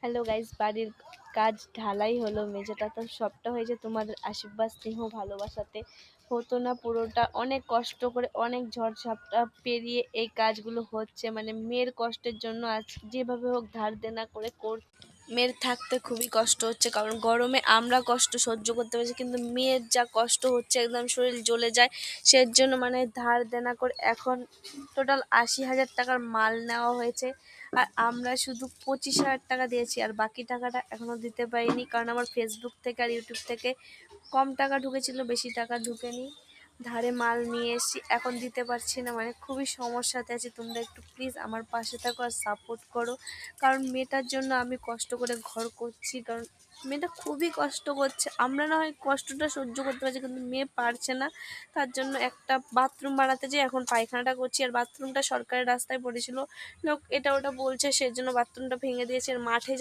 Hello guys, বাড়ির কাজ ঢালাই হলো, মেঝেটা তো সবটা হয়েছে তোমাদের আশীর্বাদ স্নেহ ভালোবাসাতে। হতো না পুরোটা, অনেক কষ্ট করে অনেক ঝড়-ঝাপটা পেরিয়ে এই কাজগুলো হচ্ছে। মানে মেয়ের কষ্টের জন্য আজ যেভাবে হোক ধার দেনা করে মেয়ের থাকতে খুবই কষ্ট হচ্ছে, কারণ গরমে আমরা কষ্ট সহ্য করতে পারছি, কিন্তু মেয়ের যা কষ্ট হচ্ছে একদম শরীর জ্বলে যায়। সের জন্য মানে ধার দেনা করে এখন টোটাল ৮০,০০০ টাকার মাল নেওয়া হয়েছে। আর আমরা শুধু ২৫,০০০ টাকা দিয়েছি, আর বাকি টাকাটা এখনো দিতে পারিনি, কারণ আমার ফেসবুক থেকে আর ইউটিউব থেকে কম টাকা ঢুকেছিল, বেশি টাকা ঢুকেনি। ধারে মাল নিয়ে এসেছি, এখন দিতে পারছি না, মানে খুবই সমস্যাতে আছি। তোমরা একটু প্লিজ আমার পাশে থাকো আর সাপোর্ট করো, কারণ মেয়েটার জন্য আমি কষ্ট করে ঘর করছি, কারণ মেয়েটা খুবই কষ্ট করছে। আমরা না হয় কষ্টটা সহ্য করতে পারছি, কিন্তু মেয়ে পারছে না। তার জন্য একটা বাথরুম বানাতে যেয়ে এখন পায়খানাটা করছি, আর বাথরুমটা সরকারের রাস্তায় পড়েছিল, লোক এটা ওটা বলছে, সেজন্য বাথরুমটা ভেঙে দিয়েছে। আর মাঠে